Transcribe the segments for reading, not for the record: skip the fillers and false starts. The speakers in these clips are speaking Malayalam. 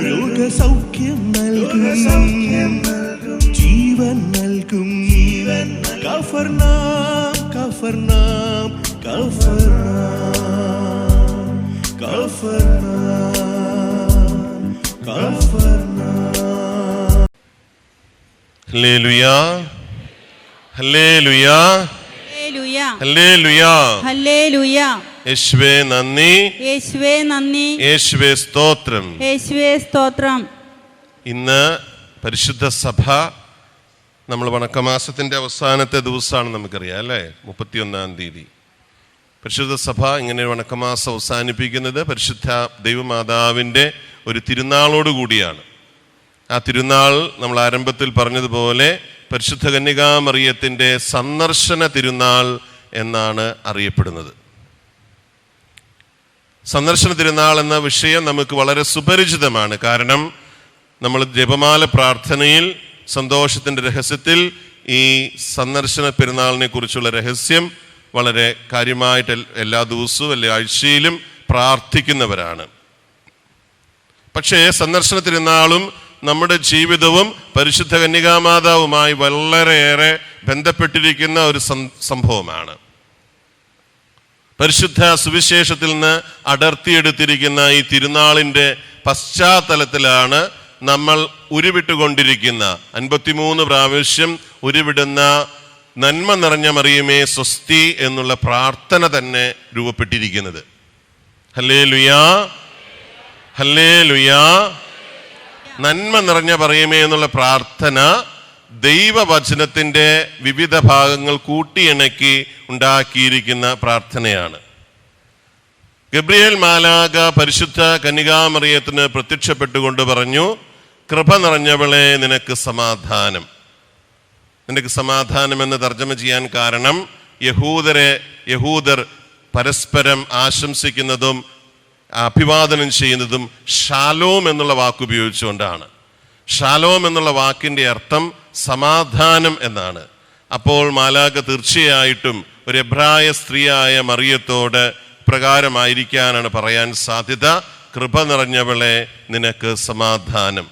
രോഗസൗഖ്യം നൽകും, ജീവൻ നൽകും. Capernaum Capernaum Capernaum Capernaum Capernaum. Hallelujah hallelujah hallelujah hallelujah. യേശുവേ നന്ദി, യേശുവേ നന്ദി, യേശുവേ സ്തോത്രം, യേശുവേ സ്തോത്രം. ഇന്ന് പരിശുദ്ധ സഭ, നമ്മൾ വണക്കമാസത്തിന്റെ അവസാനത്തെ ദിവസമാണ്, നമുക്കറിയാം അല്ലേ, 31-ാം തീയതി. പരിശുദ്ധ സഭ ഇങ്ങനെ വണക്കമാസം അവസാനിപ്പിക്കുന്നത് പരിശുദ്ധ ദൈവമാതാവിൻ്റെ ഒരു തിരുനാളോടുകൂടിയാണ്. ആ തിരുനാൾ നമ്മൾ ആരംഭത്തിൽ പറഞ്ഞതുപോലെ പരിശുദ്ധ കന്യകാമറിയത്തിൻ്റെ സന്ദർശന തിരുനാൾ എന്നാണ് അറിയപ്പെടുന്നത്. സന്ദർശന തിരുനാൾ എന്ന വിഷയം നമുക്ക് വളരെ സുപരിചിതമാണ്. കാരണം നമ്മൾ ജപമാല പ്രാർത്ഥനയിൽ സന്തോഷത്തിൻ്റെ രഹസ്യത്തിൽ ഈ സന്ദർശന പെരുന്നാളിനെ കുറിച്ചുള്ള രഹസ്യം വളരെ കാര്യമായിട്ട് എല്ലാ ദിവസവും എല്ലാ ആഴ്ചയിലും പ്രാർത്ഥിക്കുന്നവരാണ്. പക്ഷേ സന്ദർശന തിരുനാളും നമ്മുടെ ജീവിതവും പരിശുദ്ധ കന്യകാമാതാവുമായി വളരെയേറെ ബന്ധപ്പെട്ടിരിക്കുന്ന ഒരു സംഭവമാണ്. പരിശുദ്ധ സുവിശേഷത്തിൽ നിന്ന് അടർത്തിയെടുത്തിരിക്കുന്ന ഈ തിരുനാളിൻ്റെ പശ്ചാത്തലത്തിലാണ് നമ്മൾ ഉരുവിട്ടുകൊണ്ടിരിക്കുന്ന 53 പ്രാവശ്യം ഉരുവിടുന്ന നന്മ നിറഞ്ഞ മറിയമേ സ്വസ്തി എന്നുള്ള പ്രാർത്ഥന തന്നെ രൂപപ്പെട്ടിരിക്കുന്നത്. ഹല്ലേലൂയാ ഹല്ലേലൂയാ. നന്മ നിറഞ്ഞ മറിയമേ എന്നുള്ള പ്രാർത്ഥന ദൈവവചനത്തിൻ്റെ വിവിധ ഭാഗങ്ങൾ കൂട്ടിയിണക്കി ഉണ്ടാക്കിയിരിക്കുന്ന പ്രാർത്ഥനയാണ്. ഗബ്രിയേൽ മാലാഖ പരിശുദ്ധ കന്യകാമറിയത്തിന് പ്രത്യക്ഷപ്പെട്ടുകൊണ്ട് പറഞ്ഞു, കൃപ നിറഞ്ഞവളെ നിനക്ക് സമാധാനം. നിനക്ക് സമാധാനം എന്ന് തർജ്ജമ ചെയ്യാൻ കാരണം യഹൂദർ പരസ്പരം ആശംസിക്കുന്നതും അഭിവാദനം ചെയ്യുന്നതും ഷാലോം എന്നുള്ള വാക്കുപയോഗിച്ചുകൊണ്ടാണ്. ഷാലോം എന്നുള്ള വാക്കിൻ്റെ അർത്ഥം സമാധാനം എന്നാണ്. അപ്പോൾ മാലാഖ തീർച്ചയായിട്ടും ഒരു എബ്രായ സ്ത്രീയായ മറിയത്തോട് പ്രകാരമായിരിക്കാനാണ് പറയാൻ സാധ്യത. കൃപ നിറഞ്ഞവളെ നിനക്ക് സമാധാനം,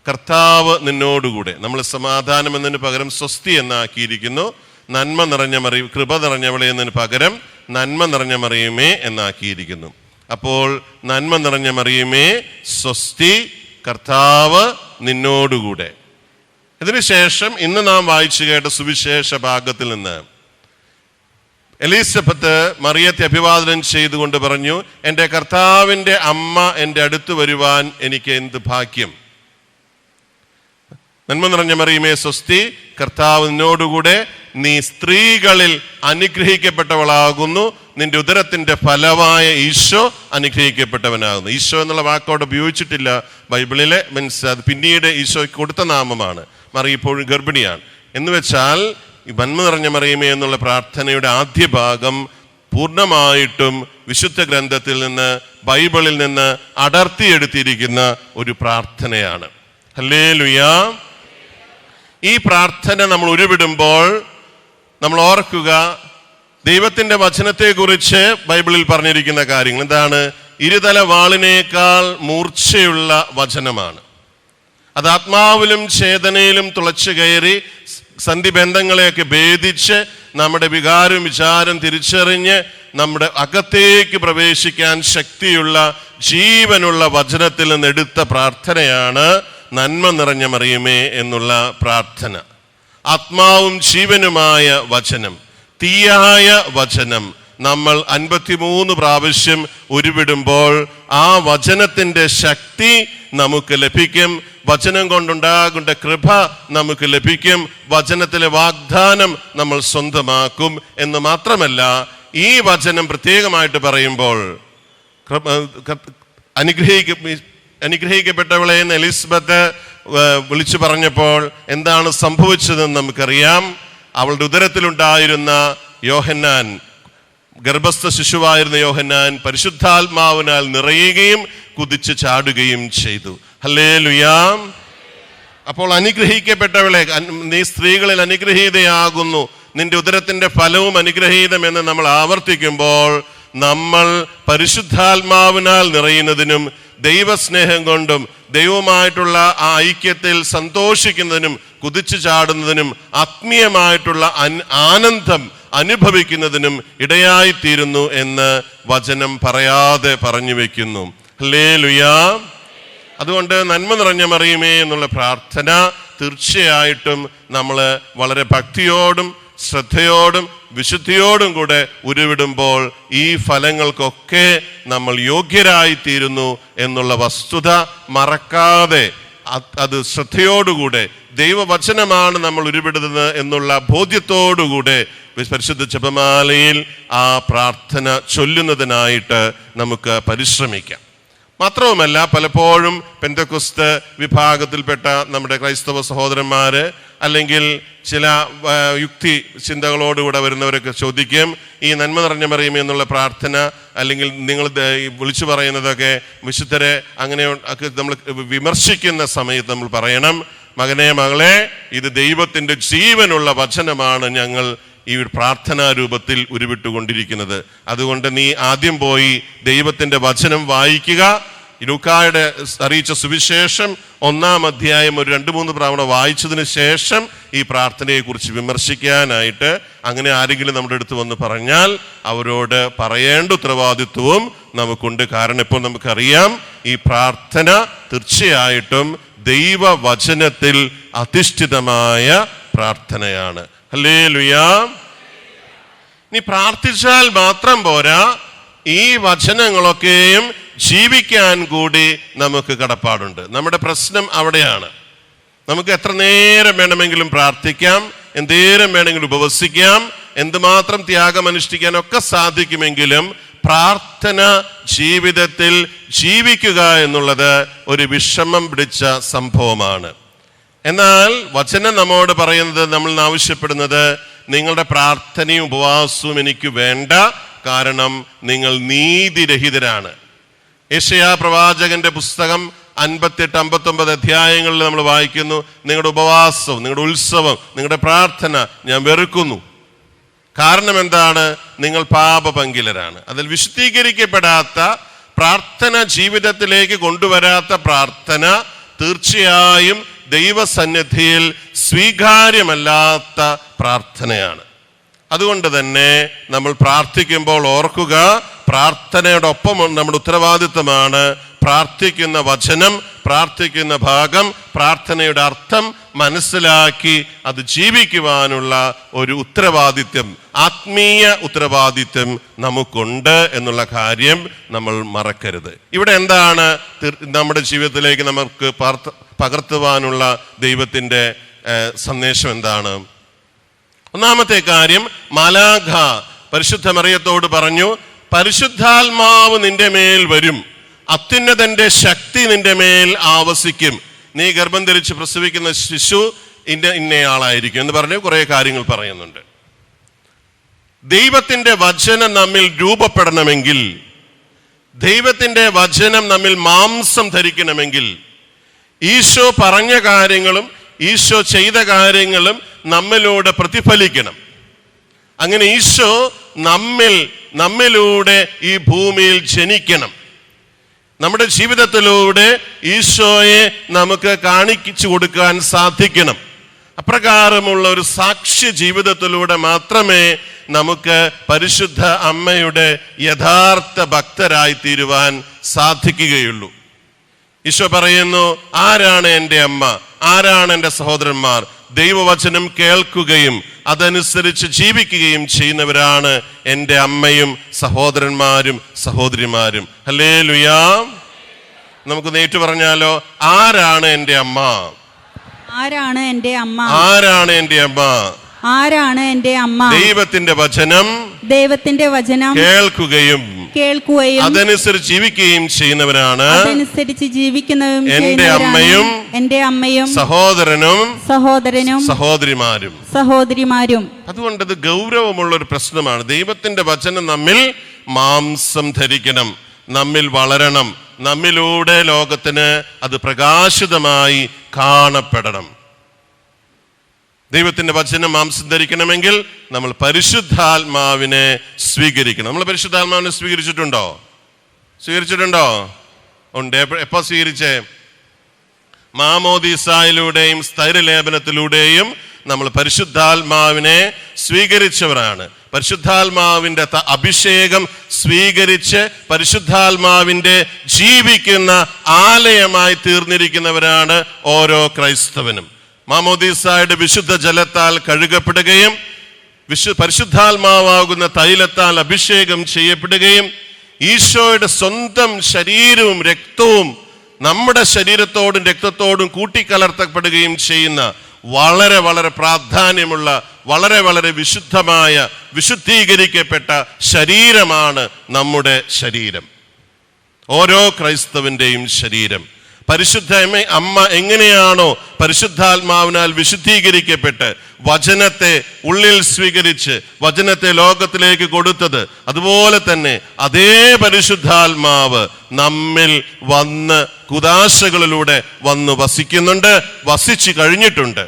കർത്താവ് നിന്നോടുകൂടെ. നമ്മൾ സമാധാനം എന്നതിന് പകരം സ്വസ്തി എന്നാക്കിയിരിക്കുന്നു. നന്മ നിറഞ്ഞ കൃപ നിറഞ്ഞവളെ എന്നതിന് പകരം നന്മ നിറഞ്ഞ മറിയമേ എന്നാക്കിയിരിക്കുന്നു. അപ്പോൾ നന്മ നിറഞ്ഞ മറിയമേ സ്വസ്തി, കർത്താവ് നിന്നോടുകൂടെ. ഇതിനുശേഷം ഇന്ന് നാം വായിച്ചു കേട്ട സുവിശേഷ ഭാഗത്തിൽ നിന്ന് എലിസബത്ത് മറിയത്തെ അഭിവാദനം ചെയ്തുകൊണ്ട് പറഞ്ഞു, എൻ്റെ കർത്താവിൻ്റെ അമ്മ എൻ്റെ അടുത്ത് വരുവാൻ എനിക്ക് എന്ത് ഭാഗ്യം. നന്മ നിറഞ്ഞ മറിയമേ സ്വസ്തി, കർത്താവ് നിന്നോടുകൂടെ, നീ സ്ത്രീകളിൽ അനുഗ്രഹിക്കപ്പെട്ടവളാകുന്നു, നിന്റെ ഉദരത്തിന്റെ ഫലമായ ഈശോ അനുഗ്രഹിക്കപ്പെട്ടവനാകുന്നു. ഈശോ എന്നുള്ള വാക്കോട് ഉപയോഗിച്ചിട്ടില്ല ബൈബിളിലെ, മീൻസ് അത് പിന്നീട് ഈശോയ്ക്ക് കൊടുത്ത നാമമാണ്. മറിയ ഇപ്പോഴും ഗർഭിണിയാണ് എന്ന് വെച്ചാൽ ഈ നന്മ നിറഞ്ഞ മറിയമേ എന്നുള്ള പ്രാർത്ഥനയുടെ ആദ്യ ഭാഗം പൂർണ്ണമായിട്ടും വിശുദ്ധ ഗ്രന്ഥത്തിൽ നിന്ന്, ബൈബിളിൽ നിന്ന് അടർത്തിയെടുത്തിരിക്കുന്ന ഒരു പ്രാർത്ഥനയാണ്. ഹല്ലേലൂയാ. ഈ പ്രാർത്ഥന നമ്മൾ ഉരുവിടുമ്പോൾ നമ്മൾ ഓർക്കുക, ദൈവത്തിൻ്റെ വചനത്തെക്കുറിച്ച് ബൈബിളിൽ പറഞ്ഞിരിക്കുന്ന കാര്യങ്ങൾ എന്താണ്? ഇരുതല വാളിനേക്കാൾ മൂർച്ചയുള്ള വചനമാണ്. അത് ആത്മാവിലും ചേതനയിലും തുളച്ചു കയറി സന്ധിബന്ധങ്ങളെയൊക്കെ ഭേദിച്ച് നമ്മുടെ വികാരം വിചാരം തിരിച്ചറിഞ്ഞ് നമ്മുടെ അകത്തേക്ക് പ്രവേശിക്കാൻ ശക്തിയുള്ള ജീവനുള്ള വചനത്തിൽ നിന്ന് എടുത്ത പ്രാർത്ഥനയാണ് നന്മ നിറഞ്ഞ മറിയമേ എന്നുള്ള പ്രാർത്ഥന. ആത്മാവും ജീവനുമായ വചനം, തീയായ വചനം നമ്മൾ 53 പ്രാവശ്യം ഉരുവിടുമ്പോൾ ആ വചനത്തിൻ്റെ ശക്തി നമുക്ക് ലഭിക്കും. വചനം കൊണ്ടുണ്ടാകേണ്ട കൃപ നമുക്ക് ലഭിക്കും. വചനത്തിലെ വാഗ്ദാനം നമ്മൾ സ്വന്തമാക്കും. എന്ന് മാത്രമല്ല, ഈ വചനം പ്രത്യേകമായിട്ട് പറയുമ്പോൾ അനുഗ്രഹിക്കപ്പെട്ടവളെ എന്ന് എലിസബത്ത് വിളിച്ചു പറഞ്ഞപ്പോൾ എന്താണ് സംഭവിച്ചതെന്ന് നമുക്കറിയാം. അവളുടെ ഉദരത്തിലുണ്ടായിരുന്ന യോഹന്നാൻ, ഗർഭസ്ഥ ശിശുവായിരുന്ന യോഹന്നാൻ പരിശുദ്ധാത്മാവിനാൽ നിറയുകയും കുതിച്ചു ചാടുകയും ചെയ്തു. ഹല്ലേലൂയാ. അപ്പോൾ അനുഗ്രഹിക്കപ്പെട്ടവളെ, നീ സ്ത്രീകളിൽ അനുഗ്രഹീതയാകുന്നു, നിന്റെ ഉദരത്തിന്റെ ഫലവും അനുഗ്രഹീതം എന്ന് നമ്മൾ ആവർത്തിക്കുമ്പോൾ നമ്മൾ പരിശുദ്ധാത്മാവിനാൽ നിറയുന്നതിനും ദൈവസ്നേഹം കൊണ്ടും ദൈവവുമായിട്ടുള്ള ആ ഐക്യത്തിൽ സന്തോഷിക്കുന്നതിനും കുതിച്ചു ചാടുന്നതിനും ആത്മീയമായിട്ടുള്ള ആനന്ദം അനുഭവിക്കുന്നതിനും ഇടയായിത്തീരുന്നു എന്ന് വചനം പറയാതെ പറഞ്ഞു വെക്കുന്നു. ഹല്ലേലൂയാ. അതുകൊണ്ട് നന്മ നിറഞ്ഞ മറിയമേ എന്നുള്ള പ്രാർത്ഥന തീർച്ചയായിട്ടും നമ്മൾ വളരെ ഭക്തിയോടും ശ്രദ്ധയോടും വിശുദ്ധിയോടും കൂടെ ഉരുവിടുമ്പോൾ ഈ ഫലങ്ങൾക്കൊക്കെ നമ്മൾ യോഗ്യരായിത്തീരുന്നു എന്നുള്ള വസ്തുത മറക്കാതെ അത് ശ്രദ്ധയോടുകൂടെ ദൈവവചനമാണ് നമ്മൾ ഉരുവിടുന്നത് എന്നുള്ള ബോധ്യത്തോടുകൂടെ പരിശുദ്ധ ജപമാലയിൽ ആ പ്രാർത്ഥന ചൊല്ലുന്നതിനായിട്ട് നമുക്ക് പരിശ്രമിക്കാം. മാത്രവുമല്ല, പലപ്പോഴും പെന്തക്കോസ്ത് വിഭാഗത്തിൽപ്പെട്ട നമ്മുടെ ക്രൈസ്തവ സഹോദരന്മാര് അല്ലെങ്കിൽ ചില യുക്തി ചിന്തകളോടുകൂടെ വരുന്നവരൊക്കെ ചോദിക്കും, ഈ നന്മ നിറഞ്ഞ മറിയമേ എന്നുള്ള പ്രാർത്ഥന അല്ലെങ്കിൽ നിങ്ങൾ വിളിച്ചു പറയുന്നതൊക്കെ വിശുദ്ധരെ അങ്ങനെ ഒക്കെ നമ്മൾ വിമർശിക്കുന്ന സമയത്ത് നമ്മൾ പറയണം, മകനെ മകളെ, ഇത് ദൈവത്തിൻ്റെ ജീവനുള്ള വചനമാണ് ഞങ്ങൾ ഈ പ്രാർത്ഥനാ രൂപത്തിൽ ഉരുവിട്ടുകൊണ്ടിരിക്കുന്നത്. അതുകൊണ്ട് നീ ആദ്യം പോയി ദൈവത്തിൻ്റെ വചനം വായിക്കുക. ലൂക്കായുടെ അറിയിച്ച സുവിശേഷം 1-ാം അധ്യായം ഒരു 2-3 പ്രാവശ്യം വായിച്ചതിന് ശേഷം ഈ പ്രാർത്ഥനയെക്കുറിച്ച് വിമർശിക്കാനായിട്ട് അങ്ങനെ ആരെങ്കിലും നമ്മുടെ അടുത്ത് വന്ന് പറഞ്ഞാൽ അവരോട് പറയേണ്ട ഉത്തരവാദിത്വവും നമുക്കുണ്ട്. കാരണം ഇപ്പോൾ നമുക്കറിയാം ഈ പ്രാർത്ഥന തീർച്ചയായിട്ടും ദൈവവചനത്തിൽ അധിഷ്ഠിതമായ പ്രാർത്ഥനയാണ്. ഹല്ലേലൂയാ. നീ പ്രാർത്ഥിച്ചാൽ മാത്രം പോരാ, ഈ വചനങ്ങളൊക്കെയും ജീവിക്കാൻ കൂടി നമുക്ക് കടപ്പാടുണ്ട്. നമ്മുടെ പ്രശ്നം അവിടെയാണ്. നമുക്ക് എത്ര നേരം വേണമെങ്കിലും പ്രാർത്ഥിക്കാം, എന്തേരം വേണമെങ്കിലും ഉപവസിക്കാം, എന്തുമാത്രം ത്യാഗം അനുഷ്ഠിക്കാനൊക്കെ സാധിക്കുമെങ്കിലും പ്രാർത്ഥന ജീവിതത്തിൽ ജീവിക്കുക എന്നുള്ളത് ഒരു വിഷമം പിടിച്ച സംഭവമാണ്. എന്നാൽ വചനം നമ്മോട് പറയുന്നത്, നമ്മൾ ആവശ്യപ്പെടുന്നത്, നിങ്ങളുടെ പ്രാർത്ഥനയും ഉപവാസവും എനിക്ക് വേണ്ട, കാരണം നിങ്ങൾ നീതിരഹിതരാണ്. യെശയ്യാ പ്രവാചകന്റെ പുസ്തകം 58-59 അധ്യായങ്ങളിൽ നമ്മൾ വായിക്കുന്നു, നിങ്ങളുടെ ഉപവാസവും നിങ്ങളുടെ ഉത്സവം നിങ്ങളുടെ പ്രാർത്ഥന ഞാൻ വെറുക്കുന്നു. കാരണം എന്താണ്? നിങ്ങൾ പാപപങ്കിലരാണ്. അതിൽ വിശുദ്ധീകരിക്കപ്പെടാത്ത പ്രാർത്ഥന, ജീവിതത്തിലേക്ക് കൊണ്ടുവരാത്ത പ്രാർത്ഥന തീർച്ചയായും ദൈവസന്നിധിയിൽ സ്വീകാര്യമല്ലാത്ത പ്രാർത്ഥനയാണ്. അതുകൊണ്ട് തന്നെ നമ്മൾ പ്രാർത്ഥിക്കുമ്പോൾ ഓർക്കുക, പ്രാർത്ഥനയോടൊപ്പം നമ്മുടെ ഉത്തരവാദിത്തമാണ് പ്രാർത്ഥിക്കുന്ന വചനം, പ്രാർത്ഥിക്കുന്ന ഭാഗം, പ്രാർത്ഥനയുടെ അർത്ഥം മനസ്സിലാക്കി അത് ജീവിക്കുവാനുള്ള ഒരു ഉത്തരവാദിത്വം, ആത്മീയ ഉത്തരവാദിത്വം നമുക്കുണ്ട് എന്നുള്ള കാര്യം നമ്മൾ മറക്കരുത്. ഇവിടെ എന്താണ് നമ്മുടെ ജീവിതത്തിലേക്ക് നമുക്ക് പകർത്തുവാനുള്ള ദൈവത്തിൻ്റെ സന്ദേശം എന്താണ്? ഒന്നാമത്തെ കാര്യം, മാലാഖ പരിശുദ്ധ മറിയത്തോട് പറഞ്ഞു, പരിശുദ്ധാത്മാവ് നിന്റെ മേൽ വരും, അത്യുന്നതന്റെ ശക്തി നിന്റെ മേൽ ആവസിക്കും, നീ ഗർഭം ധരിച്ച് പ്രസവിക്കുന്ന ശിശു ഇന്നയാളായിരിക്കും എന്ന് പറഞ്ഞ് കുറെ കാര്യങ്ങൾ പറയുന്നുണ്ട്. ദൈവത്തിന്റെ വചനം നമ്മിൽ രൂപപ്പെടണമെങ്കിൽ, ദൈവത്തിന്റെ വചനം നമ്മിൽ മാംസം ധരിക്കണമെങ്കിൽ, ഈശോ പറഞ്ഞ കാര്യങ്ങളും ഈശോ ചെയ്ത കാര്യങ്ങളും നമ്മിലൂടെ പ്രതിഫലിക്കണം. അങ്ങനെ ഈശോ നമ്മിലൂടെ ഈ ഭൂമിയിൽ ജനിക്കണം. നമ്മുടെ ജീവിതത്തിലൂടെ ഈശോയെ നമുക്ക് കാണിച്ചു കൊടുക്കാൻ സാധിക്കണം. അപ്രകാരമുള്ള ഒരു സാക്ഷ്യ ജീവിതത്തിലൂടെ മാത്രമേ നമുക്ക് പരിശുദ്ധ അമ്മയുടെ യഥാർത്ഥ ഭക്തരായി തീരുവാൻ സാധിക്കുകയുള്ളൂ. ഈശോ പറയുന്നു, ആരാണ് എൻ്റെ അമ്മ, ആരാണ് എൻ്റെ സഹോദരന്മാർ? ദൈവവചനം കേൾക്കുകയും അതനുസരിച്ച് ജീവിക്കുകയും ചെയ്യുന്നവരാണ് എൻ്റെ അമ്മയും സഹോദരന്മാരും സഹോദരിമാരും. ഹല്ലേലൂയാ. നമുക്ക് നേരിട്ട് പറഞ്ഞാലോ, ആരാണ് എൻ്റെ അമ്മ? ആരാണ് എൻ്റെ അമ്മ? ആരാണ് എൻ്റെ അമ്മ? ആരാണ് എൻ്റെ അമ്മ? ദൈവത്തിന്റെ വചനം കേൾക്കുകയും അതനുസരിച്ച് ജീവിക്കുകയും ചെയ്യുന്നവരാണ് എൻ്റെ അമ്മയും സഹോദരനും സഹോദരിമാരും. അതുകൊണ്ട് ഇത് ഗൗരവമുള്ള ഒരു പ്രശ്നമാണ്. ദൈവത്തിന്റെ വചനം നമ്മിൽ മാംസം ധരിക്കണം, നമ്മിൽ വളരണം, നമ്മിലൂടെ ലോകത്തിന് അത് പ്രകാശിതമായി കാണപ്പെടണം. ദൈവത്തിന്റെ വചനം മാംസം ധരിക്കണമെങ്കിൽ നമ്മൾ പരിശുദ്ധാത്മാവിനെ സ്വീകരിക്കണം. നമ്മൾ പരിശുദ്ധാത്മാവിനെ സ്വീകരിച്ചിട്ടുണ്ടോ? ഉണ്ട്. എപ്പോ സ്വീകരിച്ചേ? മാമോദീസായിലൂടെയും സ്ഥൈര്യലേപനത്തിലൂടെയും നമ്മൾ പരിശുദ്ധാത്മാവിനെ സ്വീകരിച്ചവരാണ്. പരിശുദ്ധാത്മാവിന്റെ അഭിഷേകം സ്വീകരിച്ച് പരിശുദ്ധാത്മാവിന്റെ ജീവിക്കുന്ന ആലയമായി തീർന്നിരിക്കുന്നവരാണ് ഓരോ ക്രൈസ്തവനും. മാമോദീസായുടെ വിശുദ്ധ ജലത്താൽ കഴുകപ്പെടുകയും പരിശുദ്ധാത്മാവാകുന്ന തൈലത്താൽ അഭിഷേകം ചെയ്യപ്പെടുകയും ഈശോയുടെ സ്വന്തം ശരീരവും രക്തവും നമ്മുടെ ശരീരത്തോടും രക്തത്തോടും കൂട്ടിക്കലർത്തപ്പെടുകയും ചെയ്യുന്ന വളരെ വളരെ പ്രാധാന്യമുള്ള വളരെ വിശുദ്ധമായ വിശുദ്ധീകരിക്കപ്പെട്ട ശരീരമാണ് നമ്മുടെ ശരീരം, ഓരോ ക്രൈസ്തവന്റെയും ശരീരം. പരിശുദ്ധ അമ്മ എങ്ങനെയാണോ പരിശുദ്ധാത്മാവിനാൽ വിശുദ്ധീകരിക്കപ്പെട്ട് വചനത്തെ ഉള്ളിൽ സ്വീകരിച്ച് വചനത്തെ ലോകത്തിലേക്ക് കൊടുത്തത്, അതുപോലെ തന്നെ അതേ പരിശുദ്ധാത്മാവ് നമ്മിൽ വന്ന് കുദാശകളിലൂടെ വന്ന് വസിക്കുന്നുണ്ട്, വസിച്ചു കഴിഞ്ഞിട്ടുണ്ട്.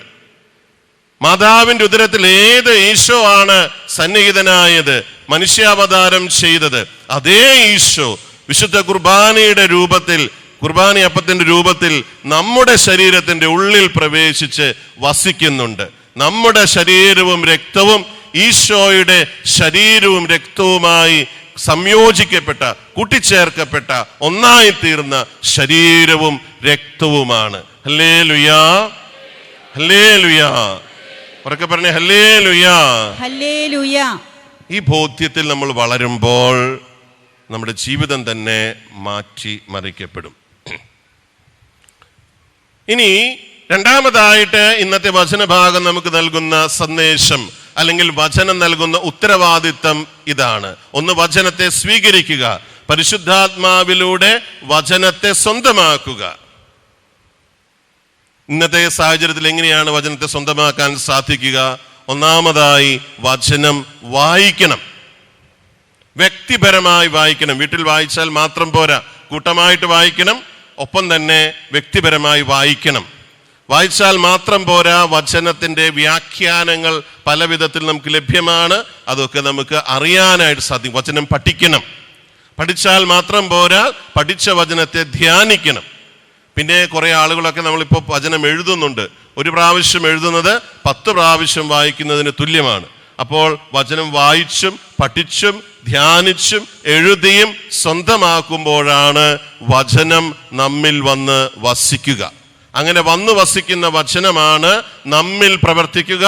മാതാവിന്റെ ഉദരത്തിൽ ഏത് ഈശോ ആണ് സന്നിഹിതനായത്, മനുഷ്യാവതാരം ചെയ്തത്, അതേ ഈശോ വിശുദ്ധ കുർബാനയുടെ രൂപത്തിൽ, കുർബാനയപ്പത്തിന്റെ രൂപത്തിൽ നമ്മുടെ ശരീരത്തിന്റെ ഉള്ളിൽ പ്രവേശിച്ച് വസിക്കുന്നുണ്ട്. നമ്മുടെ ശരീരവും രക്തവും ഈശോയുടെ ശരീരവും രക്തവുമായി സംയോജിക്കപ്പെട്ട, കൂട്ടിച്ചേർക്കപ്പെട്ട, ഒന്നായി തീർന്ന ശരീരവും രക്തവുമാണ്. ഹല്ലേലൂയാ, ഹല്ലേലൂയാ. ഉറക്കെ പറഞ്ഞേ ഹല്ലേലൂയാ, ഹല്ലേലൂയാ. ഈ ബോധ്യത്തിൽ നമ്മൾ വളരുമ്പോൾ നമ്മുടെ ജീവിതം തന്നെ മാറ്റി മറിക്കപ്പെടും. ഇനി രണ്ടാമതായിട്ട് ഇന്നത്തെ വചനഭാഗം നമുക്ക് നൽകുന്ന സന്ദേശം അല്ലെങ്കിൽ വചനം നൽകുന്ന ഉത്തരവാദിത്തം ഇതാണ്. ഒന്ന്, വചനത്തെ സ്വീകരിക്കുക, പരിശുദ്ധാത്മാവിലൂടെ വചനത്തെ സ്വന്തമാക്കുക. ഇന്നത്തെ സാഹചര്യത്തിൽ എങ്ങനെയാണ് വചനത്തെ സ്വന്തമാക്കാൻ സാധിക്കുക? ഒന്നാമതായി വചനം വായിക്കണം, വ്യക്തിപരമായി വായിക്കണം. വീട്ടിൽ വായിച്ചാൽ മാത്രം പോരാ, കൂട്ടമായിട്ട് വായിക്കണം, ഒപ്പം തന്നെ വ്യക്തിപരമായി വായിക്കണം. വായിച്ചാൽ മാത്രം പോരാ, വചനത്തിന്റെ വ്യാഖ്യാനങ്ങൾ പല വിധത്തിൽ നമുക്ക് ലഭ്യമാണ്, അതൊക്കെ നമുക്ക് അറിയാനായിട്ട് സാധിക്കും. വചനം പഠിക്കണം, പഠിച്ചാൽ മാത്രം പോരാ, പഠിച്ച വചനത്തെ ധ്യാനിക്കണം. പിന്നെ കുറെ ആളുകളൊക്കെ നമ്മളിപ്പോൾ വചനം എഴുതുന്നുണ്ട്. ഒരു പ്രാവശ്യം എഴുതുന്നത് 10 പ്രാവശ്യം വായിക്കുന്നതിന് തുല്യമാണ്. അപ്പോൾ വചനം വായിച്ചും പഠിച്ചും ധ്യാനിച്ചും എഴുതിയും സ്വന്തമാക്കുമ്പോഴാണ് വചനം നമ്മിൽ വന്ന് വസിക്കുക. അങ്ങനെ വന്നു വസിക്കുന്ന വചനമാണ് നമ്മിൽ പ്രവർത്തിക്കുക,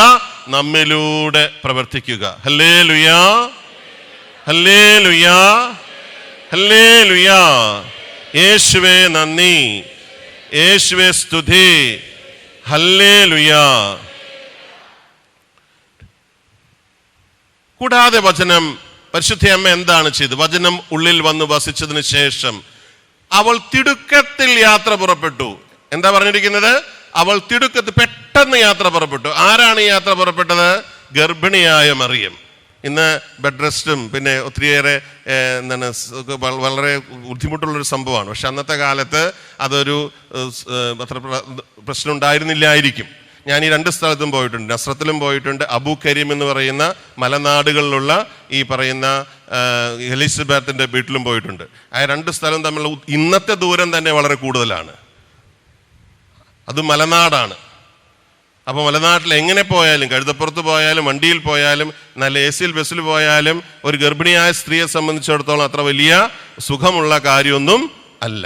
നമ്മിലൂടെ പ്രവർത്തിക്കുക. ഹല്ലേലൂയാ, ഹല്ലേലൂയാ, ഹല്ലേലൂയാ. യേശുവേ നന്ദി, യേശുവേ സ്തുതി, ഹല്ലേലൂയാ. കൂടാതെ വചനം, പരിശുദ്ധ അമ്മ എന്താണ് ചെയ്തത്? വചനം ഉള്ളിൽ വന്ന് വസിച്ചതിന് ശേഷം അവൾ തിടുക്കത്തിൽ യാത്ര പുറപ്പെട്ടു. എന്താ പറഞ്ഞിരിക്കുന്നത്? അവൾ തിടുക്കത്തിൽ പെട്ടെന്ന് യാത്ര പുറപ്പെട്ടു. ആരാണ് ഈ യാത്ര പുറപ്പെട്ടത്? ഗർഭിണിയായ മറിയം. ഇന്ന് ബെഡ് റെസ്റ്റും പിന്നെ ഒത്തിരിയേറെ എന്താണ് വളരെ ബുദ്ധിമുട്ടുള്ളൊരു സംഭവമാണ്. പക്ഷെ അന്നത്തെ കാലത്ത് അതൊരു അത്ര പ്രശ്നം ഉണ്ടായിരുന്നില്ലായിരിക്കും. ഞാൻ ഈ 2 സ്ഥലത്തും പോയിട്ടുണ്ട്, നസ്രത്തിലും പോയിട്ടുണ്ട്, അബൂ കരീം എന്ന് പറയുന്ന മലനാടുകളിലുള്ള ഈ പറയുന്ന എലിസബത്തിന്റെ വീട്ടിലും പോയിട്ടുണ്ട്. ആ 2 സ്ഥലം തമ്മിലുള്ള ഇന്നത്തെ ദൂരം തന്നെ വളരെ കൂടുതലാണ്. അത് മലനാടാണ്. അപ്പോൾ മലനാട്ടിൽ എങ്ങനെ പോയാലും, കഴുതപ്പുറത്ത് പോയാലും വണ്ടിയിൽ പോയാലും നല്ല AC ബസ്സിൽ പോയാലും ഒരു ഗർഭിണിയായ സ്ത്രീയെ സംബന്ധിച്ചിടത്തോളം അത്ര വലിയ സുഖമുള്ള കാര്യമൊന്നും അല്ല.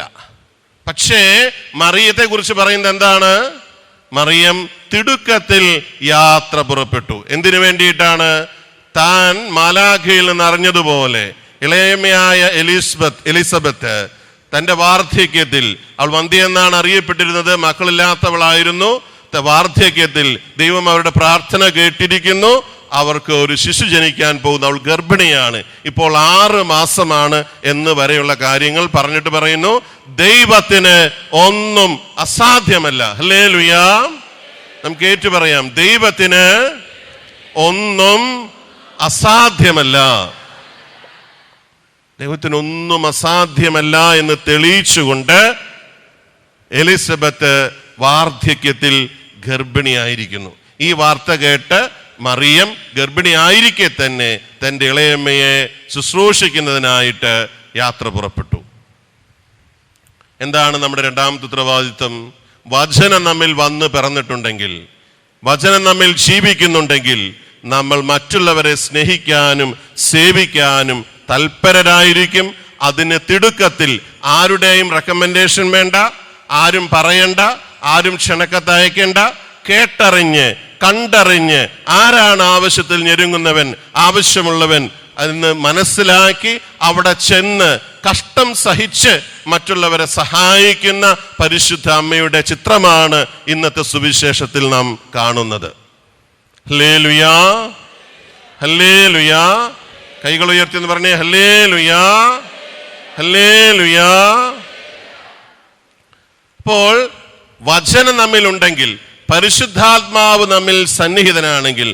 പക്ഷേ മറിയത്തെ കുറിച്ച് പറയുന്നത് എന്താണ്? മറിയം തിടുക്കത്തിൽ യാത്ര പുറപ്പെട്ടു. എന്തിനു വേണ്ടിയിട്ടാണ്? താൻ മാലാഖയിൽ നിന്ന് അറിഞ്ഞതുപോലെ ഇളയമയായ എലിസബത്ത് തന്റെ വാർദ്ധക്യത്തിൽ, അവൾ വന്ധ്യ എന്നാണ് അറിയപ്പെട്ടിരുന്നത്, മക്കളില്ലാത്തവളായിരുന്നു. വാർദ്ധക്യത്തിൽ ദൈവം അവരുടെ പ്രാർത്ഥന കേട്ടിരിക്കുന്നു, അവർക്ക് ഒരു ശിശു ജനിക്കാൻ പോകുന്നു, അവൾ ഗർഭിണിയാണ്, ഇപ്പോൾ 6 മാസമാണ് എന്ന് വരെയുള്ള കാര്യങ്ങൾ പറഞ്ഞിട്ട് പറയുന്നു, ദൈവത്തിന് ഒന്നും അസാധ്യമല്ല. ഹല്ലേലൂയാ. നമുക്ക് ഏറ്റു പറയാം, ദൈവത്തിന് ഒന്നും അസാധ്യമല്ല. ദൈവത്തിനൊന്നും അസാധ്യമല്ല എന്ന് തെളിയിച്ചുകൊണ്ട് എലിസബത്ത് വാർദ്ധക്യത്തിൽ ഗർഭിണിയായിരിക്കുന്നു. ഈ വാർത്ത കേട്ട് മറിയം ഗർഭിണിയായിരിക്കെ തന്നെ തൻ്റെ ഇളയമ്മയെ ശുശ്രൂഷിക്കുന്നതിനായിട്ട് യാത്ര പുറപ്പെട്ടു. എന്താണ് നമ്മുടെ രണ്ടാമത്തെ ഉത്തരവാദിത്വം? വചനം നമ്മിൽ വന്ന് പിറന്നിട്ടുണ്ടെങ്കിൽ, വചനം നമ്മിൽ ജീവിക്കുന്നുണ്ടെങ്കിൽ, നമ്മൾ മറ്റുള്ളവരെ സ്നേഹിക്കാനും സേവിക്കാനും തൽപരരായിരിക്കും. അതിന് തിടുക്കത്തിൽ ആരുടെയും റെക്കമെൻഡേഷൻ വേണ്ട, ആരും പറയണ്ട, ആരും ക്ഷണക്കത്തയക്കേണ്ട. കേട്ടറിഞ്ഞ് കണ്ടറിഞ്ഞ് ആരാണ് ആവശ്യത്തിൽ ഞെരുങ്ങുന്നവൻ, ആവശ്യമുള്ളവൻ എന്ന് മനസ്സിലാക്കി അവിടെ ചെന്ന് കഷ്ടം സഹിച്ച് മറ്റുള്ളവരെ സഹായിക്കുന്ന പരിശുദ്ധ അമ്മയുടെ ചിത്രമാണ് ഇന്നത്തെ സുവിശേഷത്തിൽ നാം കാണുന്നത്. ഹല്ലേലൂയാ, ഹല്ലേലൂയാ. കൈകൾ ഉയർത്തി എന്ന് പറഞ്ഞേ, ഹല്ലേലൂയാ, ഹല്ലേലൂയാ. അപ്പോൾ വചനം നമ്മിലുണ്ടെങ്കിൽ, പരിശുദ്ധാത്മാവ് നമ്മിൽ സന്നിഹിതനാണെങ്കിൽ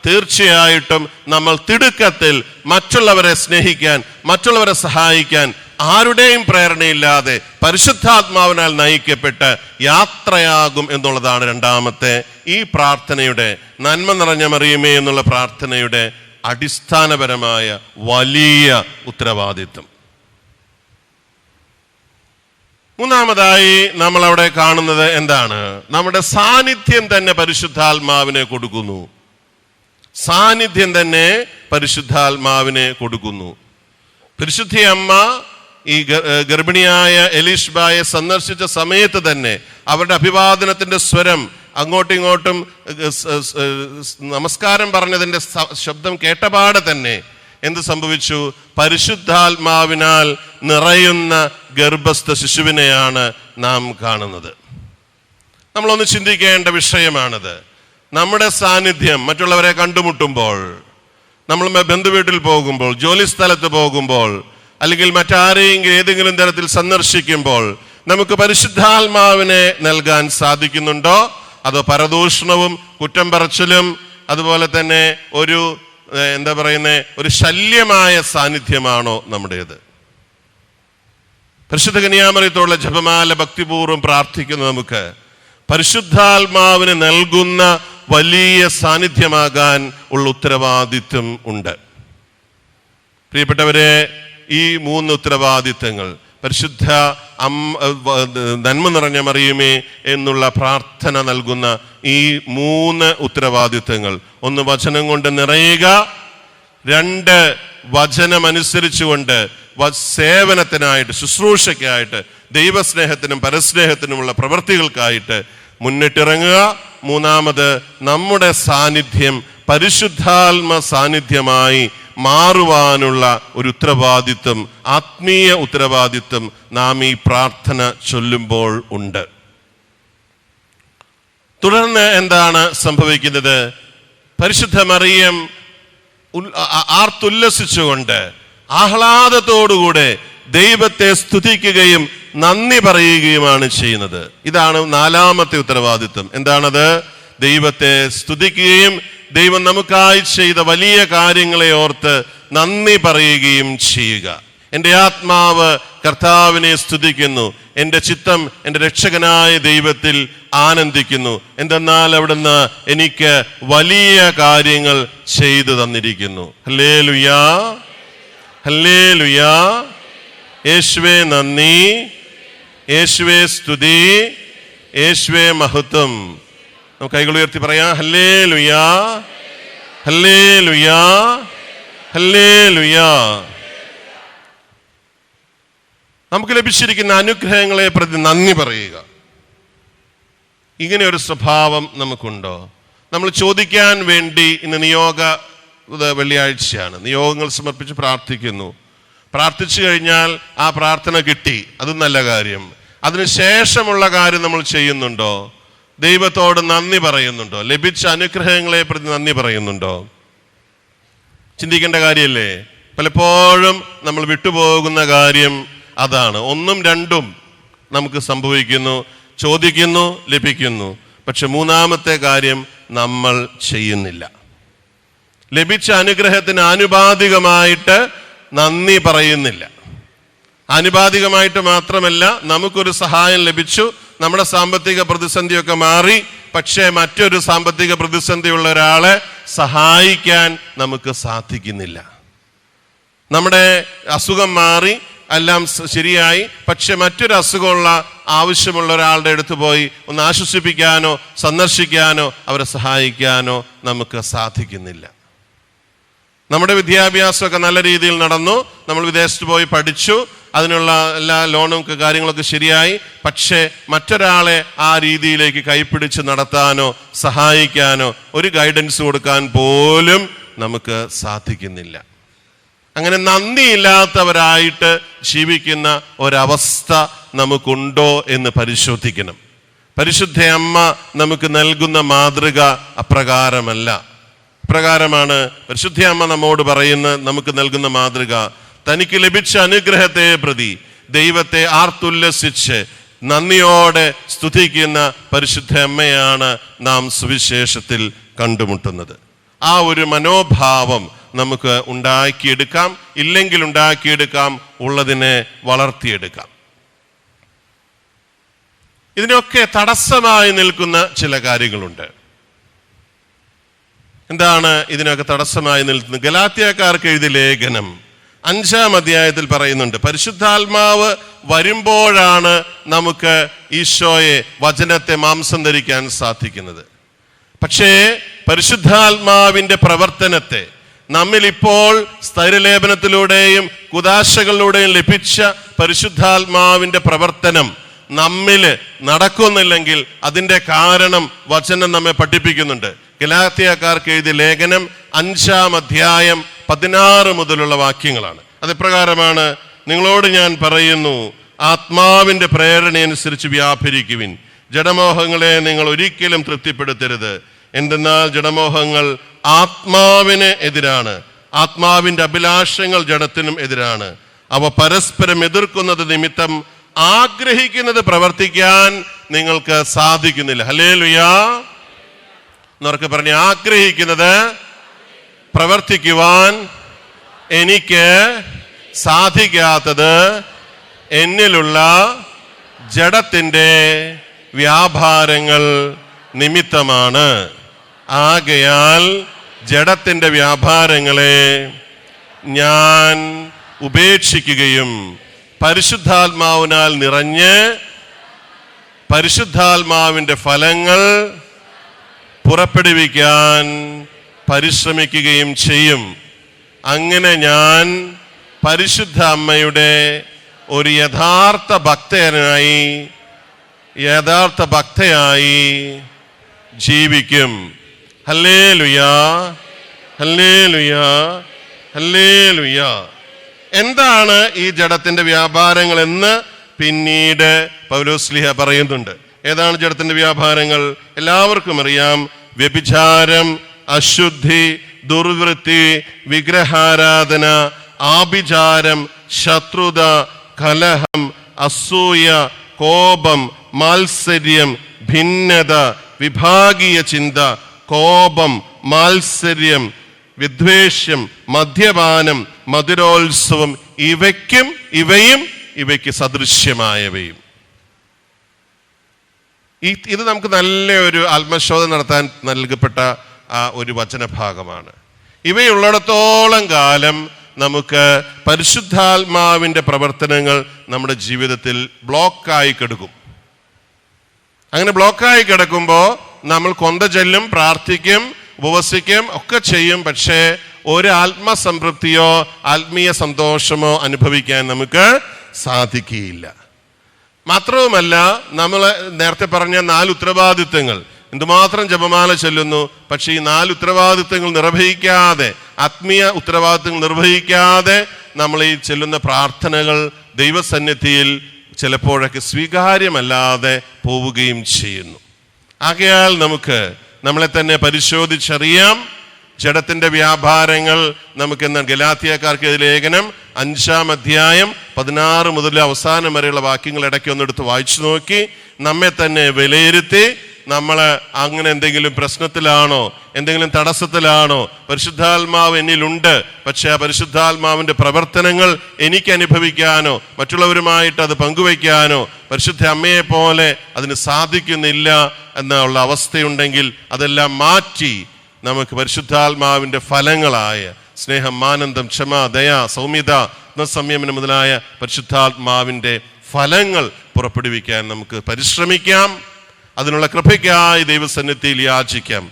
തീർച്ചയായിട്ടും നമ്മൾ തിടുക്കത്തിൽ മറ്റുള്ളവരെ സ്നേഹിക്കാൻ, മറ്റുള്ളവരെ സഹായിക്കാൻ ആരുടെയും പ്രേരണയില്ലാതെ പരിശുദ്ധാത്മാവിനാൽ നയിക്കപ്പെട്ട് യാത്രയാകും എന്നുള്ളതാണ് രണ്ടാമത്തെ ഈ പ്രാർത്ഥനയുടെ, നന്മ നിറഞ്ഞ മറിയമേ എന്നുള്ള പ്രാർത്ഥനയുടെ അടിസ്ഥാനപരമായ വലിയ ഉത്തരവാദിത്വം. മൂന്നാമതായി നമ്മൾ അവിടെ കാണുന്നത് എന്താണ്? നമ്മുടെ സാന്നിധ്യം തന്നെ പരിശുദ്ധാത്മാവിനെ കൊടുക്കുന്നു. സാന്നിധ്യം തന്നെ പരിശുദ്ധാത്മാവിനെ കൊടുക്കുന്നു. പരിശുദ്ധ അമ്മ ഈ ഗർഭിണിയായ എലീഷ്ബായെ സന്ദർശിച്ച സമയത്ത് തന്നെ അവരുടെ അഭിവാദനത്തിന്റെ സ്വരം, അങ്ങോട്ടും ഇങ്ങോട്ടും നമസ്കാരം പറഞ്ഞതിന്റെ ശബ്ദം കേട്ടപാടെ തന്നെ എന്ത് സംഭവിച്ചു? പരിശുദ്ധാത്മാവിനാൽ നിറയുന്ന ഗർഭസ്ഥ ശിശുവിനെയാണ് നാം കാണുന്നത്. നമ്മളൊന്ന് ചിന്തിക്കേണ്ട വിഷയമാണിത്. നമ്മുടെ സാന്നിധ്യം മറ്റുള്ളവരെ കണ്ടുമുട്ടുമ്പോൾ, നമ്മൾ ബന്ധുവീട്ടിൽ പോകുമ്പോൾ, ജോലി സ്ഥലത്ത് പോകുമ്പോൾ, അല്ലെങ്കിൽ മറ്റാരെയെങ്കിലും ഏതെങ്കിലും തരത്തിൽ സന്ദർശിക്കുമ്പോൾ നമുക്ക് പരിശുദ്ധാത്മാവിനെ നൽകാൻ സാധിക്കുന്നുണ്ടോ? അതോ പരദൂഷണവും കുറ്റം പറച്ചിലും അതുപോലെ തന്നെ ഒരു ഒരു ശല്യമായ സാന്നിധ്യമാണോ നമ്മുടേത്? പരിശുദ്ധ കന്യാമറിയത്തോടുള്ള ജപമാല ഭക്തിപൂർവ്വം പ്രാർത്ഥിക്കുന്ന നമുക്ക് പരിശുദ്ധാത്മാവിന് നൽകുന്ന വലിയ സാന്നിധ്യമാകാൻ ഉള്ള ഉത്തരവാദിത്വം ഉണ്ട്. പ്രിയപ്പെട്ടവരെ, ഈ 3 ഉത്തരവാദിത്വങ്ങൾ, പരിശുദ്ധ നന്മ നിറഞ്ഞ മറിയമേ എന്നുള്ള പ്രാർത്ഥന നൽകുന്ന ഈ 3 ഉത്തരവാദിത്വങ്ങൾ, 1 വചനം കൊണ്ട് നിറയുക, 2 വചനമനുസരിച്ചുകൊണ്ട് സേവനത്തിനായിട്ട്, ശുശ്രൂഷയ്ക്കായിട്ട്, ദൈവസ്നേഹത്തിനും പരസ്നേഹത്തിനുമുള്ള പ്രവൃത്തികൾക്കായിട്ട് മുന്നിട്ടിറങ്ങുക, 3 നമ്മുടെ സാന്നിധ്യം പരിശുദ്ധാത്മ സാന്നിധ്യമായി മാറുവാനുള്ള ഒരു ഉത്തരവാദിത്വം, ആത്മീയ ഉത്തരവാദിത്വം നാം ഈ പ്രാർത്ഥന ചൊല്ലുമ്പോൾ ഉണ്ട്. തുടർന്ന് എന്താണ് സംഭവിക്കുന്നത്? പരിശുദ്ധ മറിയം ആർത്തുല്ലസിച്ചുകൊണ്ട് ആഹ്ലാദത്തോടുകൂടെ ദൈവത്തെ സ്തുതിക്കുകയും നന്ദി പറയുകയുമാണ് ചെയ്യുന്നത്. ഇതാണ് 4ാമത്തെ ഉത്തരവാദിത്വം. എന്താണത്? ദൈവത്തെ സ്തുതിക്കുകയും ദൈവം നമുക്കായി ചെയ്ത വലിയ കാര്യങ്ങളെ ഓർത്ത് നന്ദി പറയുകയും ചെയ്യുക. എൻ്റെ ആത്മാവ് കർത്താവിനെ സ്തുതിക്കുന്നു, എൻ്റെ ചിത്തം എൻ്റെ രക്ഷകനായ ദൈവത്തിൽ ആനന്ദിക്കുന്നു. എന്തെന്നാൽ അവിടുന്ന് എനിക്ക് വലിയ കാര്യങ്ങൾ ചെയ്തു തന്നിരിക്കുന്നു. ഹല്ലേലൂയാ, ഹല്ലേലൂയാ. യേശുവേ നന്ദി, യേശുവേ സ്തുതി, യേശുവേ മഹത്വം. നമുക്ക് കൈകൾ ഉയർത്തി പറയാം, ഹല്ലേലൂയാ, ഹല്ലേലൂയാ, ഹല്ലേലൂയാ. നമുക്ക് ലഭിച്ചിരിക്കുന്ന അനുഗ്രഹങ്ങളെ പ്രതി നന്ദി പറയുക. ഇങ്ങനെ ഒരു സ്വഭാവം നമുക്കുണ്ടോ? നമ്മൾ ചോദിക്കാൻ വേണ്ടി ഇന്ന് വെള്ളിയാഴ്ചയാണ്, നിയോഗങ്ങൾ സമർപ്പിച്ച് പ്രാർത്ഥിക്കുന്നു. പ്രാർത്ഥിച്ചു കഴിഞ്ഞാൽ ആ പ്രാർത്ഥന കിട്ടി, അതും നല്ല കാര്യം. അതിനുശേഷമുള്ള കാര്യം നമ്മൾ ചെയ്യുന്നുണ്ടോ? ദൈവത്തോട് നന്ദി പറയുന്നുണ്ടോ? ലഭിച്ച അനുഗ്രഹങ്ങളെ പ്രതി നന്ദി പറയുന്നുണ്ടോ? ചിന്തിക്കേണ്ട കാര്യമല്ലേ? പലപ്പോഴും നമ്മൾ വിട്ടുപോകുന്ന കാര്യം അതാണ്. 1ഉം 2ഉം നമുക്ക് സംഭവിക്കുന്നു, ചോദിക്കുന്നു, ലഭിക്കുന്നു. പക്ഷെ 3ാമത്തെ കാര്യം നമ്മൾ ചെയ്യുന്നില്ല. ലഭിച്ച അനുഗ്രഹത്തിന് ആനുപാതികമായിട്ട് നന്ദി പറയുന്നില്ല. ആനുപാതികമായിട്ട് മാത്രമല്ല, നമുക്കൊരു സഹായം ലഭിച്ചു, നമ്മുടെ സാമ്പത്തിക പ്രതിസന്ധിയൊക്കെ മാറി, പക്ഷേ മറ്റൊരു സാമ്പത്തിക പ്രതിസന്ധിയുള്ള ഒരാളെ സഹായിക്കാൻ നമുക്ക് സാധിക്കുന്നില്ല. നമ്മുടെ അസുഖം മാറി, എല്ലാം ശരിയായി, പക്ഷെ മറ്റൊരു അസുഖമുള്ള ആവശ്യമുള്ള ഒരാളുടെ അടുത്ത് പോയി ഒന്ന് ആശ്വസിപ്പിക്കാനോ സന്ദർശിക്കാനോ അവരെ സഹായിക്കാനോ നമുക്ക് സാധിക്കുന്നില്ല. നമ്മുടെ വിദ്യാഭ്യാസമൊക്കെ നല്ല രീതിയിൽ നടന്നു, നമ്മൾ വിദേശത്ത് പോയി പഠിച്ചു, അതിനുള്ള എല്ലാ ലോണും കാര്യങ്ങളൊക്കെ ശരിയായി, പക്ഷേ മറ്റൊരാളെ ആ രീതിയിലേക്ക് കൈപ്പിടിച്ച് നടത്താനോ സഹായിക്കാനോ ഒരു ഗൈഡൻസ് കൊടുക്കാൻ പോലും നമുക്ക് സാധിക്കുന്നില്ല. അങ്ങനെ നന്ദിയില്ലാത്തവരായിട്ട് ജീവിക്കുന്ന ഒരവസ്ഥ നമുക്കുണ്ടോ എന്ന് പരിശോധിക്കണം. പരിശുദ്ധ അമ്മ നമുക്ക് നൽകുന്ന മാതൃക അപ്രകാരമല്ല. പ്രകാരമാണ് പരിശുദ്ധ അമ്മ നമ്മോട് നമുക്ക് നൽകുന്ന മാതൃക. തനിക്ക് ലഭിച്ച അനുഗ്രഹത്തെ പ്രതി ദൈവത്തെ ആർത്തുല്ലസിച്ച് നന്ദിയോടെ സ്തുതിക്കുന്ന പരിശുദ്ധ അമ്മയാണ് നാം സുവിശേഷത്തിൽ കണ്ടുമുട്ടുന്നത്. ആ ഒരു മനോഭാവം നമുക്ക് ഉണ്ടാക്കിയെടുക്കാം, ഇല്ലെങ്കിൽ ഉണ്ടാക്കിയെടുക്കാം, ഉള്ളതിനെ വളർത്തിയെടുക്കാം. ഇതിനൊക്കെ തടസ്സമായി നിൽക്കുന്ന ചില കാര്യങ്ങളുണ്ട്. എന്താണ് ഇതിനൊക്കെ തടസ്സമായി നിൽക്കുന്നത്? ഗലാത്യക്കാർക്ക് എഴുതിയ ലേഖനം 5-ാം അധ്യായത്തിൽ പറയുന്നുണ്ട്, പരിശുദ്ധാത്മാവ് വരുമ്പോഴാണ് നമുക്ക് ഈശോയെ, വചനത്തെ മാംസം ധരിക്കാൻ സാധിക്കുന്നത്. പക്ഷേ പരിശുദ്ധാത്മാവിന്റെ പ്രവർത്തനത്തെ നമ്മിൽ ഇപ്പോൾ സ്ഥൈര്യലേപനത്തിലൂടെയും കുദാശകളിലൂടെയും ലഭിച്ച പരിശുദ്ധാത്മാവിന്റെ പ്രവർത്തനം നമ്മിൽ നടക്കുന്നില്ലെങ്കിൽ അതിന്റെ കാരണം വചനം നമ്മെ പഠിപ്പിക്കുന്നുണ്ട്. ഗലാത്യക്കാർക്ക് എഴുതിയ ലേഖനം 5-ാം അധ്യായം 16 മുതലുള്ള വാക്യങ്ങളാണ്. അതെപ്രകാരമാണ്, നിങ്ങളോട് ഞാൻ പറയുന്നു, ആത്മാവിന്റെ പ്രേരണയനുസരിച്ച് വ്യാപരിക്കുവിൻ. ജഡമോഹങ്ങളെ നിങ്ങൾ ഒരിക്കലും തൃപ്തിപ്പെടുത്തരുത്. എന്തെന്നാൽ ജഡമോഹങ്ങൾ ആത്മാവിന് എതിരാണ്, ആത്മാവിന്റെ അഭിലാഷങ്ങൾ ജഡത്തിനും എതിരാണ്. അവ പരസ്പരം എതിർക്കുന്നത് നിമിത്തം ആഗ്രഹിക്കുന്നത് പ്രവർത്തിക്കാൻ നിങ്ങൾക്ക് സാധിക്കുന്നില്ല. ഹല്ലേലൂയാ എന്നൊക്കെ പറഞ്ഞ്, ആഗ്രഹിക്കുന്നത് പ്രവർത്തിക്കുവാൻ എനിക്ക് സാധിക്കാത്തത് എന്നിലുള്ള ജഡത്തിൻ്റെ വ്യാപാരങ്ങൾ നിമിത്തമാണ്. ആകയാൽ ജഡത്തിൻ്റെ വ്യാപാരങ്ങളെ ഞാൻ ഉപേക്ഷിക്കുകയും പരിശുദ്ധാത്മാവിനാൽ നിറഞ്ഞ് പരിശുദ്ധാത്മാവിൻ്റെ ഫലങ്ങൾ പുറപ്പെടുവിക്കാൻ പരിശ്രമിക്കുകയും ചെയ്യും. അങ്ങനെ ഞാൻ പരിശുദ്ധ അമ്മയുടെ ഒരു യഥാർത്ഥ ഭക്തയായി ജീവിക്കും. ഹല്ലേലൂയാ, ഹല്ലേലൂയാ, ഹല്ലേലൂയാ. എന്താണ് ഈ ജഡത്തിന്റെ വ്യാപാരങ്ങൾ എന്ന് പിന്നീട് പൗലോസ്ലീഹ പറയുന്നുണ്ട്. ഏതാണ് ജഡത്തിന്റെ വ്യാപാരങ്ങൾ? എല്ലാവർക്കും അറിയാം. വ്യഭിചാരം, അശുദ്ധി, ദുർവൃത്തി, വിഗ്രഹാരാധന, ആഭിചാരം, ശത്രുത, കലഹം, അസൂയ, കോപം, മാത്സര്യം, ഭിന്നത, വിഭാഗീയ ചിന്ത, കോപം, മാത്സര്യം, വിദ്വേഷം, മദ്യപാനം, മധുരോത്സവം, ഇവയ്ക്ക് സദൃശ്യമായവയും. ഇത് നമുക്ക് നല്ല ഒരു ആത്മശോധന നടത്താൻ നൽകപ്പെട്ട ഒരു വചനഭാഗമാണ്. ഇവയുള്ളിടത്തോളം കാലം നമുക്ക് പരിശുദ്ധാത്മാവിൻ്റെ പ്രവർത്തനങ്ങൾ നമ്മുടെ ജീവിതത്തിൽ ബ്ലോക്കായി കിടക്കും. അങ്ങനെ ബ്ലോക്കായി കിടക്കുമ്പോൾ നമ്മൾ കൊന്ത ചൊല്ലും, പ്രാർത്ഥിക്കും, ഉപവസിക്കും, ഒക്കെ ചെയ്യും. പക്ഷേ ഒരു ആത്മസംതൃപ്തിയോ ആത്മീയ സന്തോഷമോ അനുഭവിക്കാൻ നമുക്ക് സാധിക്കുകയില്ല. മാത്രവുമല്ല, നമ്മൾ നേരത്തെ പറഞ്ഞ 4 ഉത്തരവാദിത്വങ്ങൾ, എന്തുമാത്രം ജപമാല ചൊല്ലുന്നു, പക്ഷേ ഈ 4 ഉത്തരവാദിത്വങ്ങൾ നിർവഹിക്കാതെ, ആത്മീയ ഉത്തരവാദിത്വങ്ങൾ നിർവഹിക്കാതെ നമ്മൾ ഈ ചെല്ലുന്ന പ്രാർത്ഥനകൾ ദൈവസന്നിധിയിൽ ചിലപ്പോഴൊക്കെ സ്വീകാര്യമല്ലാതെ പോവുകയും ചെയ്യുന്നു. ആകയാൽ നമുക്ക് നമ്മളെ തന്നെ പരിശോധിച്ചറിയാം. ജഡത്തിന്റെ വ്യാപാരങ്ങൾ നമുക്ക് എന്താണ്? ഗലാത്യക്കാർക്ക് ലേഖനം 5-ാം അധ്യായം 16 മുതൽ അവസാനം വരെയുള്ള വാക്യങ്ങൾ ഇടയ്ക്ക് ഒന്നെടുത്ത് വായിച്ചു നോക്കി നമ്മെ തന്നെ വിലയിരുത്തി, നമ്മൾ അങ്ങനെ എന്തെങ്കിലും പ്രശ്നത്തിലാണോ, എന്തെങ്കിലും തടസ്സത്തിലാണോ? പരിശുദ്ധാത്മാവ് എന്നിലുണ്ട്, പക്ഷെ ആ പരിശുദ്ധാത്മാവിന്റെ പ്രവർത്തനങ്ങൾ എനിക്ക് അനുഭവിക്കാനോ മറ്റുള്ളവരുമായിട്ട് അത് പങ്കുവയ്ക്കാനോ പരിശുദ്ധ അമ്മയെ പോലെ അതിന് സാധിക്കുന്നില്ല എന്നുള്ള അവസ്ഥയുണ്ടെങ്കിൽ അതെല്ലാം മാറ്റി നമുക്ക് പരിശുദ്ധാത്മാവിന്റെ ഫലങ്ങളായ സ്നേഹം, ആനന്ദം, ക്ഷമ, ദയ, സൗമ്യത, സംയമനം മുതലായ പരിശുദ്ധാത്മാവിൻ്റെ ഫലങ്ങൾ പുറപ്പെടുവിക്കാൻ നമുക്ക് പരിശ്രമിക്കാം. അതിനുള്ള കൃപയ്ക്കായി ദൈവസന്നിധിയിൽ യാചിക്കാം.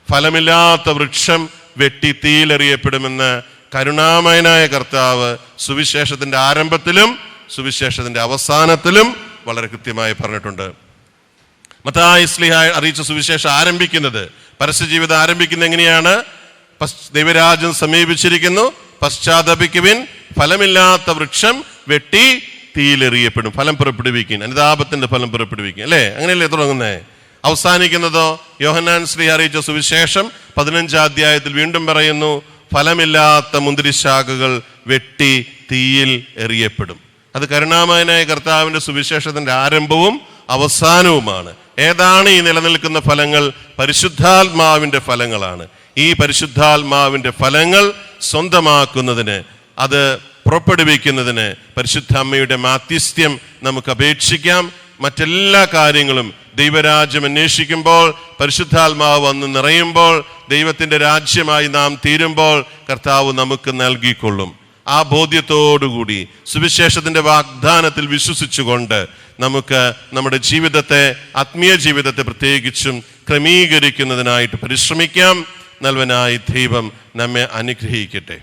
ഫലമില്ലാത്ത വൃക്ഷം വെട്ടി തീയിലെറിയപ്പെടുമെന്ന് കരുണാമയനായ കർത്താവ് സുവിശേഷത്തിന്റെ ആരംഭത്തിലും സുവിശേഷത്തിന്റെ അവസാനത്തിലും വളരെ കൃത്യമായി പറഞ്ഞിട്ടുണ്ട്. മത്തായി ശ്ലീഹ അറിയിച്ച സുവിശേഷം ആരംഭിക്കുന്നത്, പരസ്യജീവിതം ആരംഭിക്കുന്നത് എങ്ങനെയാണ്? ദൈവരാജ്യം സമീപിച്ചിരിക്കുന്നു, പശ്ചാത്തപിക്കുവിൻ, ഫലമില്ലാത്ത വൃക്ഷം വെട്ടി തീയിലെറിയപ്പെടും, ഫലം പുറപ്പെടുവിക്കും, അനുതാപത്തിന്റെ ഫലം പുറപ്പെടുവിക്കും, അല്ലേ? അങ്ങനെയല്ലേ തുടങ്ങുന്നേ? അവസാനിക്കുന്നതോ യോഹന്നാൻ ശ്ലീഹ അറിയിച്ച സുവിശേഷം 15-ാം അധ്യായത്തിൽ വീണ്ടും പറയുന്നു, ഫലമില്ലാത്ത മുന്തിരിശാഖകൾ വെട്ടി തീയിൽ എറിയപ്പെടും. അത് കരുണാമയനായ കർത്താവിന്റെ സുവിശേഷത്തിന്റെ ആരംഭവും അവസാനവുമാണ്. ഏതാണ് ഈ നിലനിൽക്കുന്ന ഫലങ്ങൾ? പരിശുദ്ധാത്മാവിന്റെ ഫലങ്ങളാണ്. ഈ പരിശുദ്ധാത്മാവിന്റെ ഫലങ്ങൾ സ്വന്തമാക്കുന്നതിന്, അത് പുറപ്പെടുവിക്കുന്നതിന് പരിശുദ്ധ അമ്മയുടെ മാധ്യസ്ഥ്യം നമുക്ക് അപേക്ഷിക്കാം. മറ്റെല്ലാ കാര്യങ്ങളും ദൈവരാജ്യം അന്വേഷിക്കുമ്പോൾ, പരിശുദ്ധാത്മാവ് വന്ന് നിറയുമ്പോൾ, ദൈവത്തിന്റെ രാജ്യമായി നാം തീരുമ്പോൾ കർത്താവ് നമുക്ക് നൽകിക്കൊള്ളും. ആ ബോധ്യത്തോടുകൂടി സുവിശേഷത്തിന്റെ വാഗ്ദാനത്തിൽ വിശ്വസിച്ചുകൊണ്ട് നമുക്ക് നമ്മുടെ ജീവിതത്തെ, ആത്മീയ ജീവിതത്തെ പ്രത്യേകിച്ചും ക്രമീകരിക്കുന്നതിനായിട്ട് പരിശ്രമിക്കാം. നൽവനായി ദൈവം നമ്മെ അനുഗ്രഹിക്കട്ടെ.